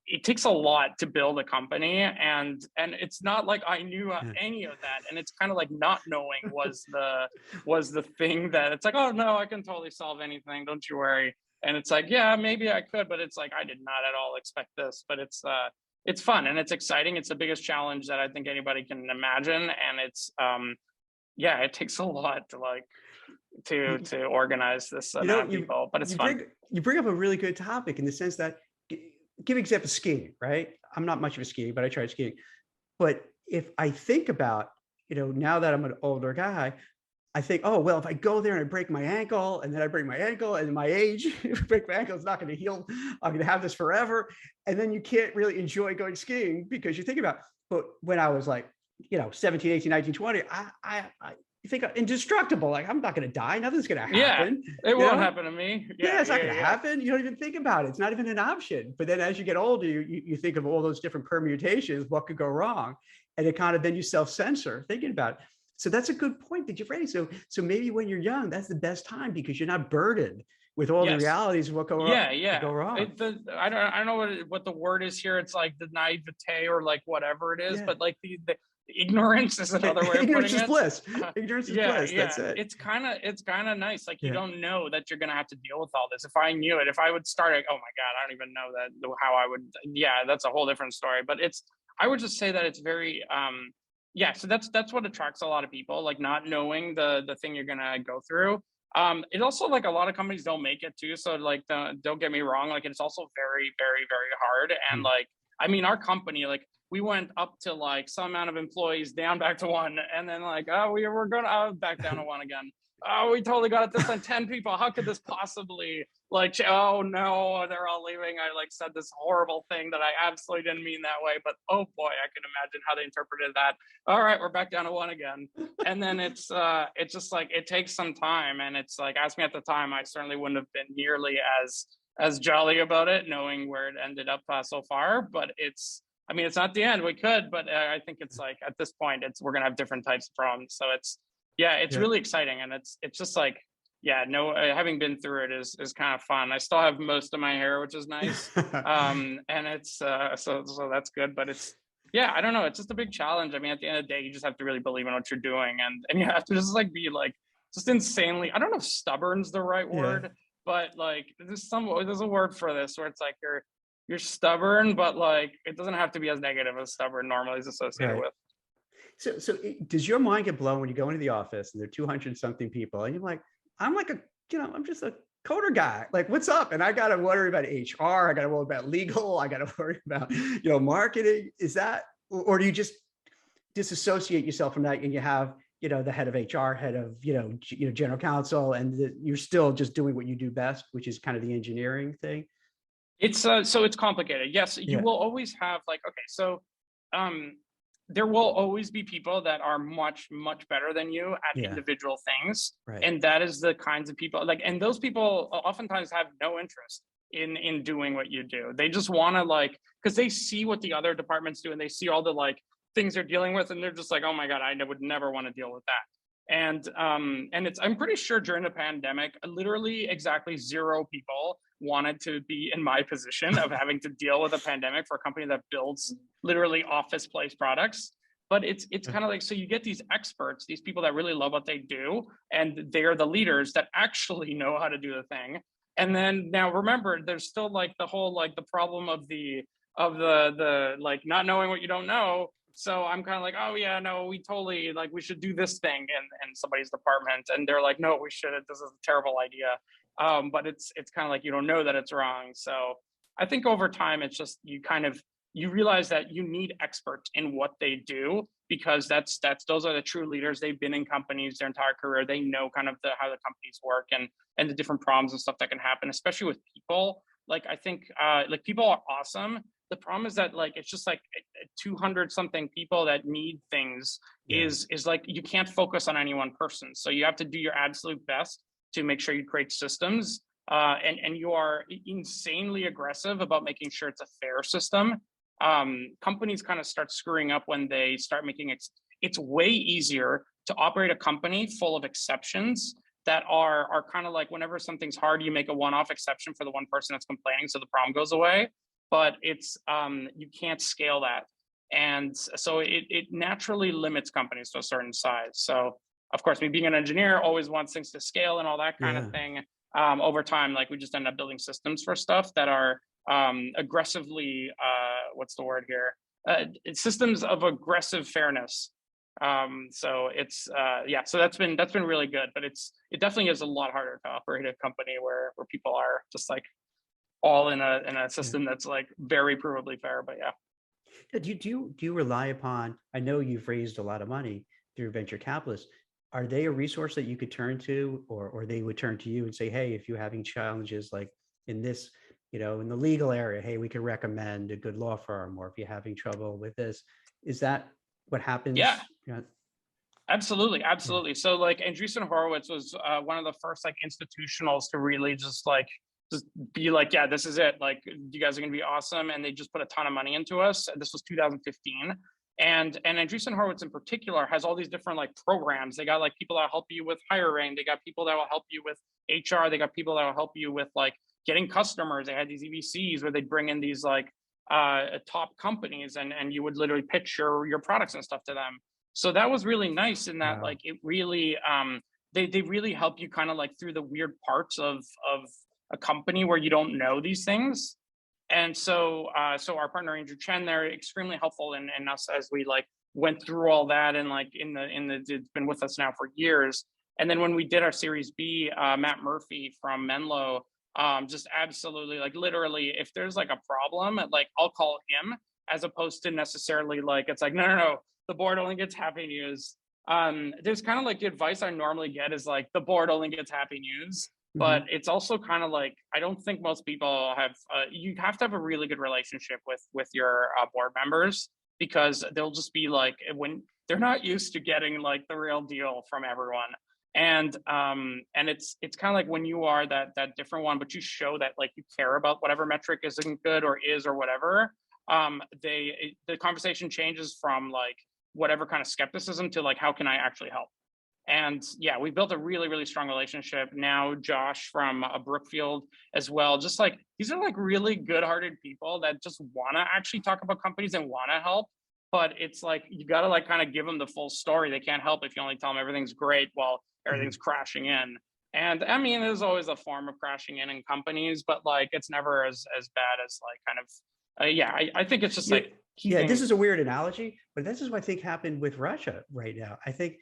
It takes a lot to build a company, and it's not like I knew any of that. And it's kind of like not knowing was the thing that it's like, oh no, I can totally solve anything, don't you worry. And it's like, yeah, maybe I could, but it's like I did not at all expect this. But it's fun and it's exciting. It's the biggest challenge that I think anybody can imagine, and it's it takes a lot to like to organize this amount of people, but it's fun. You bring up a really good topic in the sense that, give example skiing, right? I'm not much of a skier, but I tried skiing. But if I think about, now that I'm an older guy, I think, oh, well, if I go there and I break my ankle and then I break my ankle and my age, break my ankle, it's not going to heal. I'm going to have this forever. And then you can't really enjoy going skiing because you think about, but when I was like, 17, 18, 19, 20, I think indestructible. Like I'm not going to die. Nothing's going to happen. Yeah, it won't happen to me. Yeah, it's not going to happen. You don't even think about it. It's not even an option. But then as you get older, you think of all those different permutations, what could go wrong. And it kind of, then you self-censor thinking about it. So that's a good point that you've raised. So maybe when you're young, that's the best time because you're not burdened with all the realities of what go wrong. Go wrong. I don't know what the word is here. It's like the naivete or like whatever it is, but like the ignorance is another way of putting it. Ignorance is bliss. Ignorance is bliss. That's it. It's kind of nice. Like you don't know that you're going to have to deal with all this. If I knew it, if I would start, like, oh my God, I don't even know that how I would. Yeah, that's a whole different story. But I would just say that it's very, so that's what attracts a lot of people, like not knowing the thing you're going to go through. It also, like, a lot of companies don't make it too. So like, don't get me wrong. Like it's also very, very, very hard. And like, I mean, our company, like, we went up to like some amount of employees, down back to one, and then like, oh, we're going back down to one again. Oh, we totally got it this time, 10 people. How could this possibly? like, oh no, they're all leaving. I like said this horrible thing that I absolutely didn't mean that way, but oh boy, I can imagine how they interpreted that. All right, we're back down to one again. And then it's just like, it takes some time. And it's like, ask me at the time, I certainly wouldn't have been nearly as jolly about it, knowing where it ended up so far. But it's, I mean, it's not the end. We could, but I think it's like at this point, we're gonna have different types of problems. So it's, yeah, it's really exciting, and it's just like, yeah, no, having been through it is kind of fun. I still have most of my hair, which is nice, and it's so that's good. But it's, yeah, I don't know. It's just a big challenge. I mean, at the end of the day, you just have to really believe in what you're doing, and you have to just like be like just insanely. I don't know if stubborn's the right word, but like there's a word for this where it's like you're stubborn, but like it doesn't have to be as negative as stubborn normally is associated with. So does your mind get blown when you go into the office and there are 200 something people and you're like, I'm like I'm just a coder guy. Like, what's up? And I got to worry about HR. I got to worry about legal. I got to worry about, marketing. Is that, or do you just disassociate yourself from that and you have, the head of HR, head of, general counsel, and you're still just doing what you do best, which is kind of the engineering thing? It's so it's complicated. Yes, you will always have like, okay, so there will always be people that are much better than you at individual things, and that is the kinds of people like, and those people oftentimes have no interest in doing what you do. They just want to like, because they see what the other departments do and they see all the like things they're dealing with, and they're just like, oh my god, I would never want to deal with that. And it's, I'm pretty sure during the pandemic, literally exactly 0 people wanted to be in my position of having to deal with a pandemic for a company that builds literally office place products. But it's kind of like, so you get these experts, these people that really love what they do, and they're the leaders that actually know how to do the thing. And then now remember, there's still like the whole like the problem of the like not knowing what you don't know. So I'm kind of like, oh yeah, no, we totally like we should do this thing in somebody's department, and they're like, no, we shouldn't. This is a terrible idea. But it's kind of like you don't know that it's wrong. So I think over time, it's just you realize that you need experts in what they do, because those are the true leaders. They've been in companies their entire career. They know kind of how the companies work and the different problems and stuff that can happen, especially with people. Like I think like people are awesome. The problem is that like it's just like 200 something people that need things is like you can't focus on any one person. So you have to do your absolute best to make sure you create systems, and you are insanely aggressive about making sure it's a fair system. Companies kind of start screwing up when they start making it's way easier to operate a company full of exceptions that are kind of like whenever something's hard, you make a one-off exception for the one person that's complaining so the problem goes away. But it's you can't scale that, and so it naturally limits companies to a certain size. So of course, me being an engineer always wants things to scale and all that kind of thing. Over time, like we just end up building systems for stuff that are aggressively what's the word here? Systems of aggressive fairness. So it's so that's been really good, but it definitely is a lot harder to operate a company where people are just like all in a system that's like very provably fair. But do you rely upon, I know you've raised a lot of money through venture capitalists, are they a resource that you could turn to, or they would turn to you and say, hey, if you're having challenges like in this, in the legal area, hey, we could recommend a good law firm, or if you're having trouble with this, is that what happens? Yeah. Absolutely. So like Andreessen Horowitz was one of the first like institutionals to really just be like, yeah, this is it. Like you guys are going to be awesome. And they just put a ton of money into us. This was 2015. And Andreessen Horowitz in particular has all these different like programs. They got like people that help you with hiring. They got people that will help you with HR. They got people that will help you with like getting customers. They had these EVCs where they'd bring in these like top companies and you would literally pitch your products and stuff to them. So that was really nice in that like it really they really help you kind of like through the weird parts of a company where you don't know these things. And so our partner Andrew Chen, they're extremely helpful in us as we like went through all that, and like it's been with us now for years. And then when we did our Series B, Matt Murphy from Menlo, just absolutely like literally, if there's like a problem, like I'll call him as opposed to necessarily like it's like no, the board only gets happy news. There's kind of like the advice I normally get is like the board only gets happy news. but it's also kind of like, I don't think most people have, you have to have a really good relationship with your board members, because they'll just be like, when they're not used to getting like the real deal from everyone. And it's kind of like when you are that different one, but you show that like you care about whatever metric isn't good or is or whatever, the conversation changes from like whatever kind of skepticism to like, how can I actually help? And yeah, we built a really, really strong relationship. Now, Josh from Brookfield as well, just like, these are like really good-hearted people that just want to actually talk about companies and want to help. But it's like, you got to like kind of give them the full story. They can't help if you only tell them everything's great while everything's crashing in. And I mean, there's always a form of crashing in companies, but like, it's never as bad as like kind of, yeah, I think it's just like, yeah, this is a weird analogy, but this is what I think happened with Russia right now. I think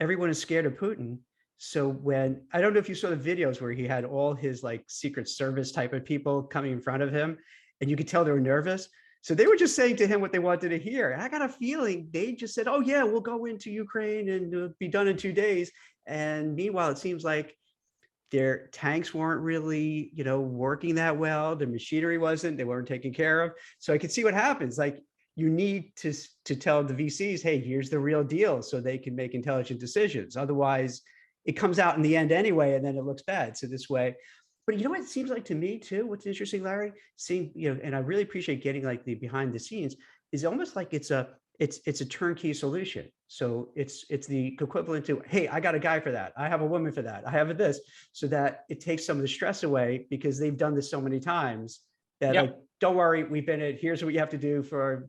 everyone is scared of Putin. So when, I don't know if you saw the videos where he had all his like Secret Service type of people coming in front of him, and you could tell they were nervous. So they were just saying to him what they wanted to hear. And I got a feeling they just said, oh yeah, we'll go into Ukraine and be done in 2 days. And meanwhile, it seems like their tanks weren't really, working that well. The machinery wasn't, they weren't taken care of. So I could see what happens. Like, you need to tell the VCs, hey, here's the real deal, so they can make intelligent decisions. Otherwise, it comes out in the end anyway, and then it looks bad. So this way, but you know what it seems like to me too, what's interesting, Larry, seeing, and I really appreciate getting like the behind the scenes, is almost like it's a turnkey solution. So it's the equivalent to, hey, I got a guy for that. I have a woman for that. I have this, so that it takes some of the stress away, because they've done this so many times that like, don't worry, we've been it. Here's what you have to do for,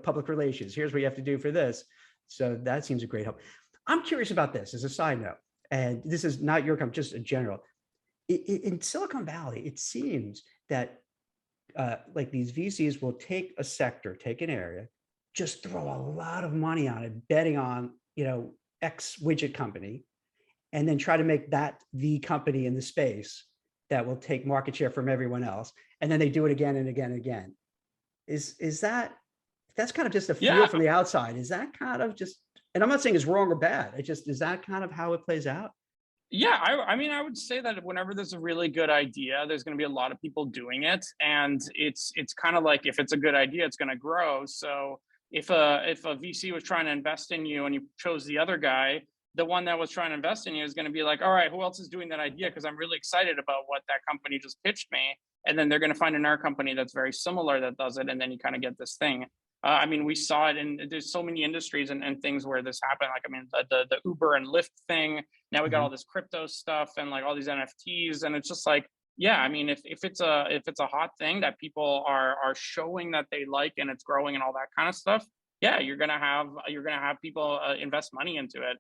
public relations. Here's what you have to do for this. So that seems a great help. I'm curious about this as a side note, and this is not your company, just a general. In Silicon Valley, it seems that like these VCs will take a sector, take an area, just throw a lot of money on it, betting on, X widget company, and then try to make that the company in the space that will take market share from everyone else. And then they do it again and again and again. Is that's kind of just a feel from the outside. Is that kind of just, and I'm not saying it's wrong or bad, it just, is that kind of how it plays out? Yeah, I mean, I would say that whenever there's a really good idea, there's going to be a lot of people doing it, and it's kind of like, if it's a good idea, it's going to grow. So if a VC was trying to invest in you and you chose the other guy, the one that was trying to invest in you is going to be like, all right, who else is doing that idea? Because I'm really excited about what that company just pitched me. And then they're going to find another company that's very similar that does it, and then you kind of get this thing. I mean, we saw it in, there's so many industries and things where this happened. Like, I mean, the Uber and Lyft thing. Now we got all this crypto stuff and like all these NFTs, and it's just like, yeah, I mean, if it's a hot thing that people are showing that they like, and it's growing and all that kind of stuff, yeah, you're gonna have people invest money into it.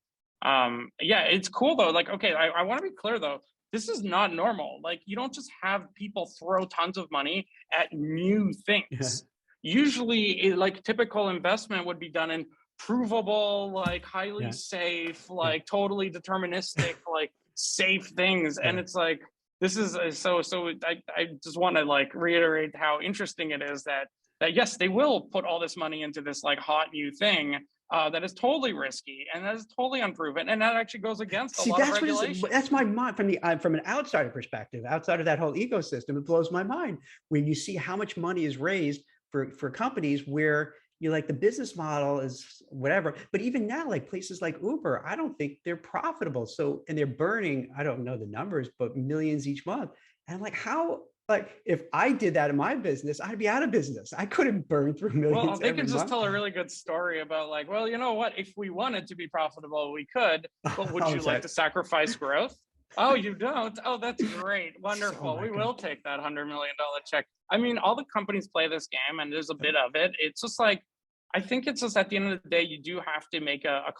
Yeah, it's cool though. Like, okay, I want to be clear though. This is not normal. Like, you don't just have people throw tons of money at new things. Usually, like, typical investment would be done in provable, like highly safe, like totally deterministic, like safe things. And it's like, this is so I just want to like reiterate how interesting it is that yes, they will put all this money into this like hot new thing that is totally risky and that is totally unproven, and that actually goes against a lot of regulations. That's my mind from an outsider perspective, outside of that whole ecosystem. It blows my mind when you see how much money is raised for companies where you're like, the business model is whatever. But even now, like places like Uber, I don't think they're profitable. So, and they're burning, I don't know the numbers, but millions each month. And I'm like, how, like, if I did that in my business, I'd be out of business. I couldn't burn through millions. Well, they could just tell a really good story about like, well, you know what, if we wanted to be profitable, we could, but would you like to sacrifice growth? Oh, you don't? Oh, that's great. Wonderful. We will take that $100 million check. I mean, all the companies play this game, and there's a bit of it. It's just like, I think it's just at the end of the day, you do have to make a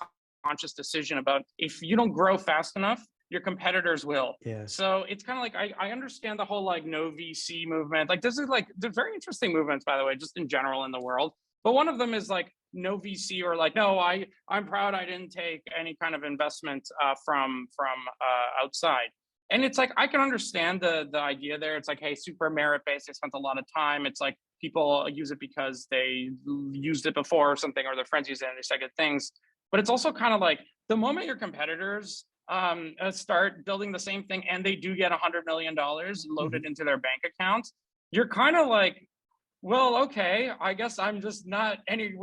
conscious decision about, if you don't grow fast enough, your competitors will. Yeah. So it's kind of like, I understand the whole like no VC movement. Like, this is like, they're very interesting movements, by the way, just in general in the world. But one of them is like no VC, or like, no, I'm proud I didn't take any kind of investment from outside. And it's like, I can understand the idea there. It's like, hey, super merit-based, they spent a lot of time. It's like, people use it because they used it before or something, or their friends use it and they say good things. But it's also kind of like, the moment your competitors start building the same thing and they do get $100 million loaded into their bank account, you're kind of like, well, okay, I guess I'm just not any,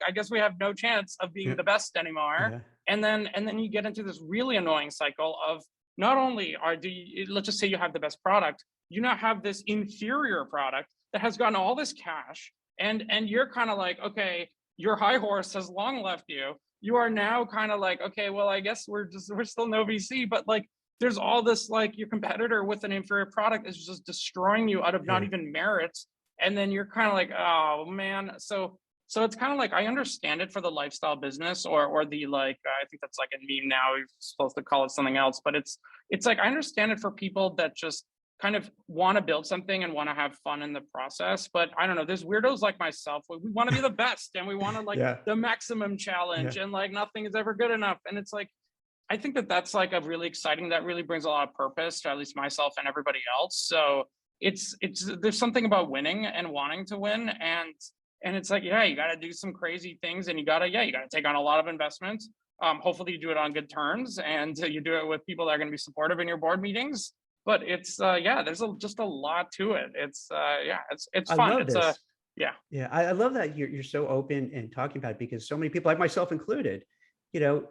I guess we have no chance of being the best anymore. Yeah. And then you get into this really annoying cycle of not only let's just say you have the best product, you now have this inferior product that has gotten all this cash, and you're kind of like, okay, your high horse has long left you. You are now kind of like, okay, well, I guess we're still no VC, but like there's all this, like your competitor with an inferior product is just destroying you out of not even merit. And then you're kind of like, oh man. So it's kind of like, I understand it for the lifestyle business or the, like, I think that's like a meme now, you're supposed to call it something else, but it's like, I understand it for people that just kind of want to build something and want to have fun in the process. But I don't know, there's weirdos like myself. We want to be the best and we want to like the maximum challenge and like nothing is ever good enough. And it's like, I think that's like a really exciting, that really brings a lot of purpose to at least myself and everybody else. So it's there's something about winning and wanting to win. And it's like, yeah, you got to do some crazy things and you got to take on a lot of investments. Hopefully you do it on good terms and you do it with people that are going to be supportive in your board meetings. But it's there's just a lot to it. It's it's fun. I love it's this. Yeah. I love that you're so open and talking about it, because so many people, like myself included, you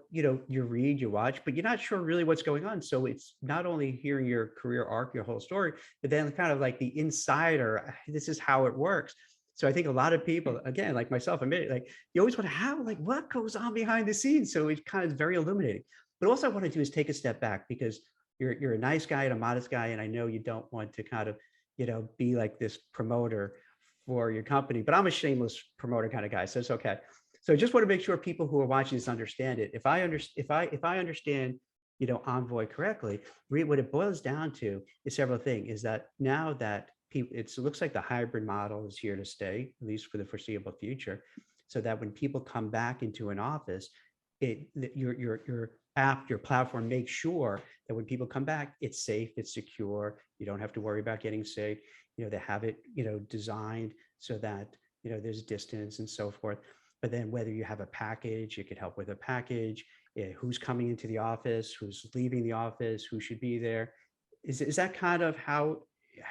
read, you watch, but you're not sure really what's going on. So it's not only hearing your career arc, your whole story, but then kind of like the insider, this is how it works. So I think a lot of people, again, like myself, like you always want to have like what goes on behind the scenes. So it kind of is very illuminating. But also I want to do is take a step back, because you're a nice guy and a modest guy, and I know you don't want to kind of, be like this promoter for your company, but I'm a shameless promoter kind of guy, so it's okay. So I just want to make sure people who are watching this understand it. If I understand, Envoy correctly, what it boils down to is several things. Is that now that it looks like the hybrid model is here to stay, at least for the foreseeable future, so that when people come back into an office, your app, your platform makes sure that when people come back, it's safe, it's secure. You don't have to worry about getting sick. They have it, designed so that, there's distance and so forth. But then whether you have a package, it could help with a package, who's coming into the office, who's leaving the office, who should be there. Is that kind of how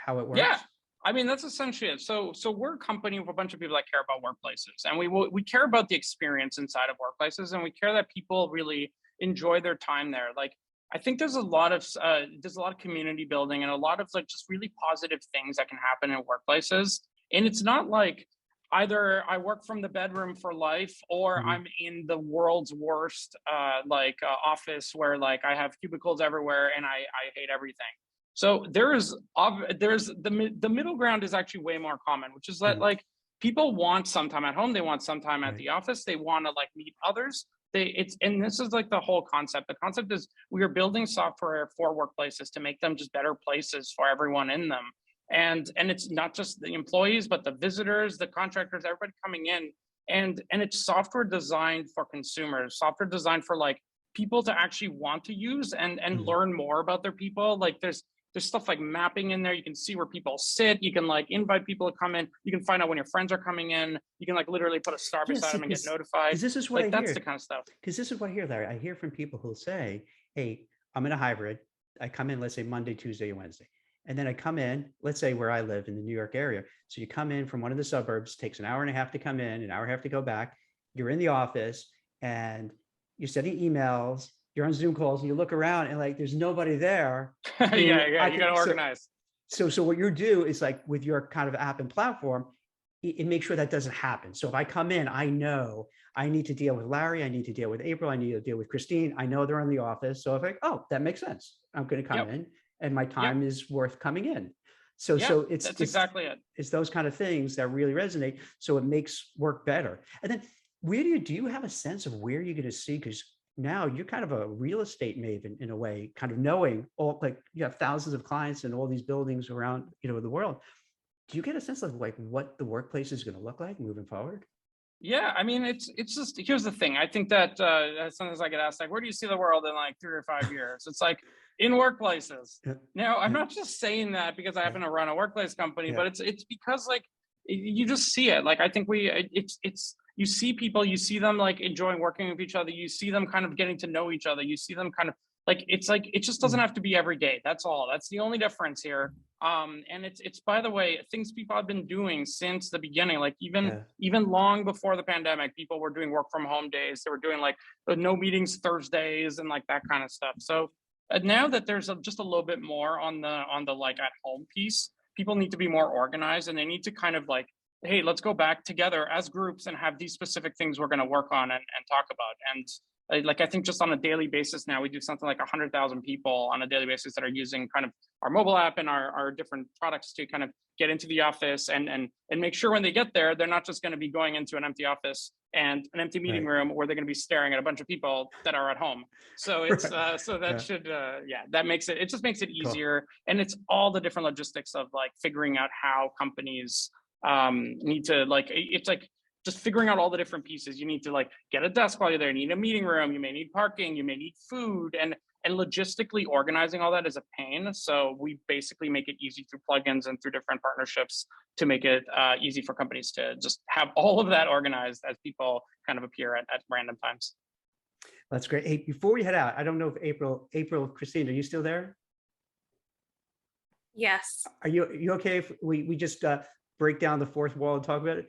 it works? Yeah. I mean, that's essentially it. So we're a company with a bunch of people that care about workplaces, and we care about the experience inside of workplaces, and we care that people really enjoy their time there. Like, I think there's a lot of community building and a lot of like just really positive things that can happen in workplaces. And it's not like either I work from the bedroom for life or I'm in the world's worst office where like I have cubicles everywhere and I hate everything. So there's the middle ground is actually way more common, which is that like people want some time at home, they want some time at the office, they want to like meet others. And this is like the whole concept. The concept is we are building software for workplaces to make them just better places for everyone in them. And it's not just the employees, but the visitors, the contractors, everybody coming in. And it's software designed for consumers, software designed for like people to actually want to use and learn more about their people. Like there's stuff like mapping in there. You can see where people sit. You can like invite people to come in. You can find out when your friends are coming in. You can like literally put a star beside them and get notified. This is what like, I that's hear. the kind of stuff. Because this is what I hear, Larry. I hear from people who'll say, hey, I'm in a hybrid. I come in, let's say Monday, Tuesday, and Wednesday. And then I come in, let's say where I live in the New York area. So you come in from one of the suburbs, takes an hour and a half to come in, an hour and a half to go back. You're in the office and you're sending emails, you're on Zoom calls, and you look around and like, there's nobody there. You got to organize. So what you do is like with your kind of app and platform, it makes sure that doesn't happen. So if I come in, I know I need to deal with Larry, I need to deal with April, I need to deal with Christine. I know they're in the office. So if that makes sense. I'm going to come in and my time is worth coming in. So it's exactly it. It's those kind of things that really resonate. So it makes work better. And then do you have a sense of where you're going to see? Because now you're kind of a real estate maven in a way, kind of knowing all, like you have thousands of clients in all these buildings around, the world. Do you get a sense of like what the workplace is going to look like moving forward? Yeah, I mean, it's just, here's the thing. I think that sometimes I get asked like, where do you see the world in like 3 or 5 years? It's like in workplaces. Now, I'm not just saying that because I happen to run a workplace company, but it's because like you just see it. Like I think you see people, you see them like enjoying working with each other. You see them kind of getting to know each other. You see them kind of like, it just doesn't have to be every day. That's all. That's the only difference here. And it's by the way, things people have been doing since the beginning, like even long before the pandemic, people were doing work from home days. They were doing like no meetings Thursdays and like that kind of stuff. So now that there's just a little bit more on the like at home piece, people need to be more organized, and they need to kind of like, hey, let's go back together as groups and have these specific things we're going to work on and talk about. And like, I think just on a daily basis now, we do something like 100,000 people on a daily basis that are using kind of our mobile app and our different products to kind of get into the office and make sure when they get there, they're not just going to be going into an empty office and an empty meeting room where they're going to be staring at a bunch of people that are at home. So it's so that should that makes it just makes it easier. Cool. And it's all the different logistics of like figuring out how companies need to like, it's like just figuring out all the different pieces. You need to like get a desk while you're there, you need a meeting room, you may need parking, you may need food, and logistically organizing all that is a pain. So we basically make it easy through plugins and through different partnerships to make it easy for companies to just have all of that organized as people kind of appear at random times. That's great. Hey, before we head out, I don't know if April, Christine, are you still there? Yes. Are you okay if we just break down the fourth wall and talk about it?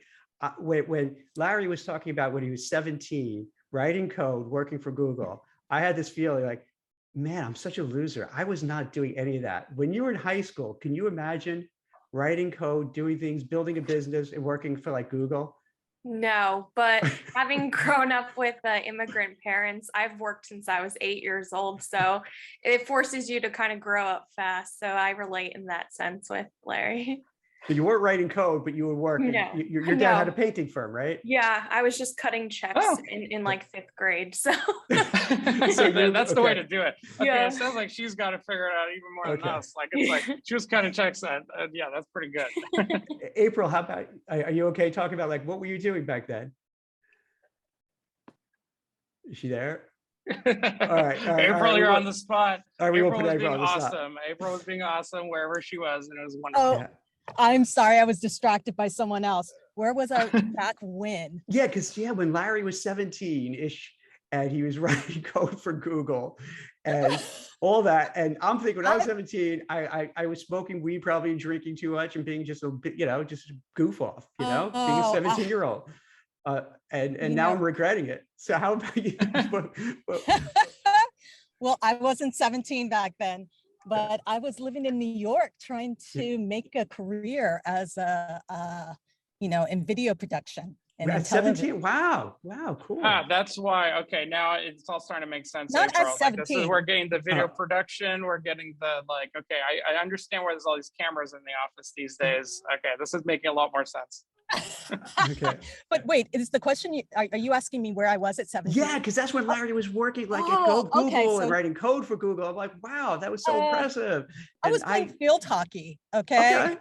When Larry was talking about when he was 17, writing code, working for Google, I had this feeling like, man, I'm such a loser. I was not doing any of that. When you were in high school, can you imagine writing code, doing things, building a business and working for like Google? No, but having grown up with immigrant parents, I've worked since I was 8 years old. So it forces you to kind of grow up fast. So I relate in that sense with Larry. So you weren't writing code, but you would work. No, your dad had a painting firm, right? Yeah, I was just cutting checks in like 5th grade. So, that's the way to do it. Okay, it sounds like she's got to figure it out even more than us. Like it's like she was cutting checks. Yeah, that's pretty good. April, how about? Are you okay talking about like what were you doing back then? Is she there? All right, April, you're on the spot. April was being awesome. April was being awesome wherever she was, and it was wonderful. Oh. Yeah. I'm sorry, I was distracted by someone else. Where was I back when? Yeah, because when Larry was 17-ish and he was writing code for Google and all that. And I'm thinking when I was 17, I was smoking weed, probably drinking too much and being just a bit, just a goof off, being a 17-year-old. And now I'm regretting it. So how about you? Well, I wasn't 17 back then. But I was living in New York trying to make a career as in video production. At 17, wow, cool. That's why. Okay, now it's all starting to make sense. Not April. at 17. Like, this is, we're getting the video production. We're getting the like. Okay, I understand why there's all these cameras in the office these days. Okay, this is making a lot more sense. Okay. But wait, is the question, are you asking me where I was at 17? Yeah, because that's when Larry was working like at Google and writing code for Google. I'm like, wow, that was so impressive. I was playing field hockey. Okay.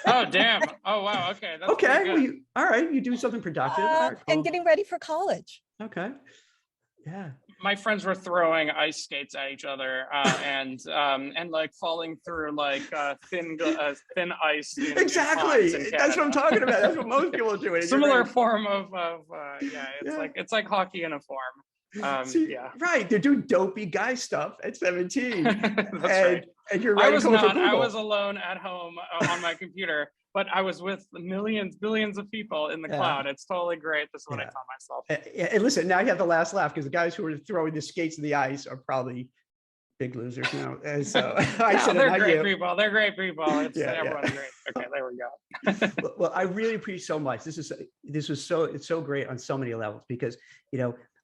Oh, damn. Oh, wow. Okay. That's well, all right. You do something productive. Right, cool. And getting ready for college. Okay. Yeah. My friends were throwing ice skates at each other and like falling through like thin ice. Exactly. That's what I'm talking about. That's what most people are doing. Similar form of it's like hockey in a form. Right. They're doing dopey guy stuff at 17. That's right. And you're writing code for Google. I was alone at home on my computer. But I was with billions of people in the cloud. It's totally great. This is what I taught myself. And listen, now you have the last laugh because the guys who are throwing the skates in the ice are probably big losers now. And so they're great people. They're great people. Everyone's great. Okay, there we go. Well, I really appreciate so much. It's so great on so many levels because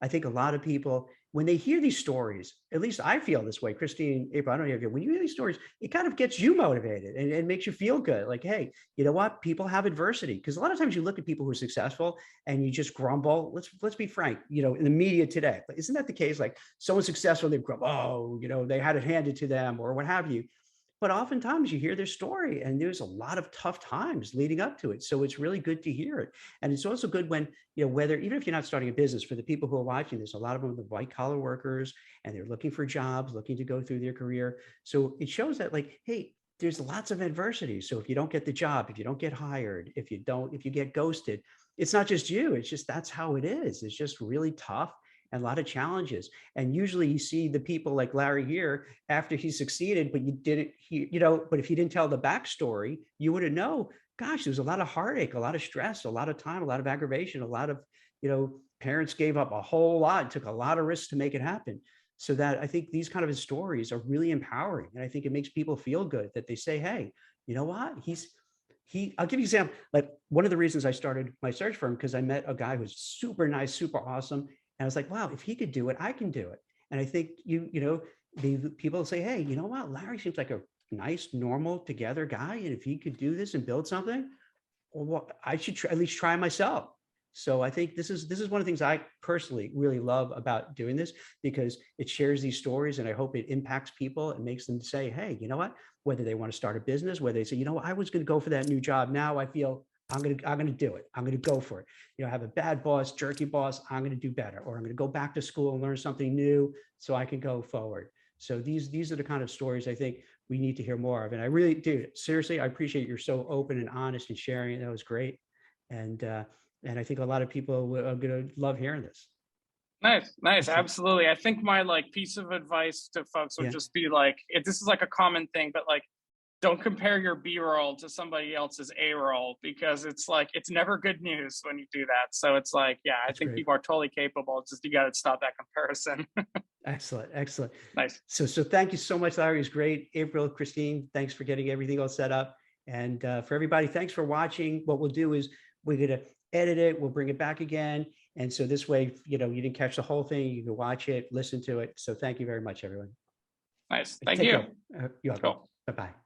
I think a lot of people, when they hear these stories, at least I feel this way, Christine, April, I don't know if you, when you hear these stories, it kind of gets you motivated and makes you feel good. Like, hey, you know what? People have adversity. Because a lot of times you look at people who are successful and you just grumble. Let's be frank, in the media today, isn't that the case? Like someone's successful, they grumble, they had it handed to them or what have you. But oftentimes you hear their story and there's a lot of tough times leading up to it. So it's really good to hear it. And it's also good when, whether, even if you're not starting a business, for the people who are watching this, a lot of them are the white collar workers and they're looking for jobs, looking to go through their career. So it shows that like, hey, there's lots of adversity. So if you don't get the job, if you don't get hired, if you get ghosted, it's not just you, it's just, that's how it is. It's just really tough. and a lot of challenges. And usually you see the people like Larry here after he succeeded, but you didn't, but if you didn't tell the backstory, you wouldn't know, gosh, there was a lot of heartache, a lot of stress, a lot of time, a lot of aggravation, a lot of, parents gave up a whole lot, took a lot of risks to make it happen. So that I think these kind of stories are really empowering. And I think it makes people feel good that they say, hey, you know what? I'll give you an example. Like one of the reasons I started my search firm, because I met a guy who's super nice, super awesome. And I was like, wow, if he could do it, I can do it. And I think the people say, hey, you know what? Larry seems like a nice, normal, together guy. And if he could do this and build something, well, I should at least try myself. So I think this is one of the things I personally really love about doing this, because it shares these stories, and I hope it impacts people and makes them say, hey, you know what, whether they want to start a business, whether they say, I was going to go for that new job. Now I feel I'm going to do it. I'm going to go for it. I have a bad boss, jerky boss. I'm going to do better, or I'm going to go back to school and learn something new so I can go forward. So these are the kind of stories I think we need to hear more of. And I really do. Seriously, I appreciate you're so open and honest and sharing it. That was great. And I think a lot of people are going to love hearing this. Nice. Absolutely. I think my piece of advice to folks would just be this is a common thing, but don't compare your B-roll to somebody else's A-roll, because it's never good news when you do that. So it's I think great. People are totally capable. It's just, you got to stop that comparison. Excellent. Nice. So thank you so much, Larry. It was great. April, Christine, thanks for getting everything all set up. And for everybody, thanks for watching. What we'll do is we're going to edit it. We'll bring it back again. And so this way, you didn't catch the whole thing. You can watch it, listen to it. So thank you very much, everyone. Nice. Thank you. You're welcome. Bye-bye.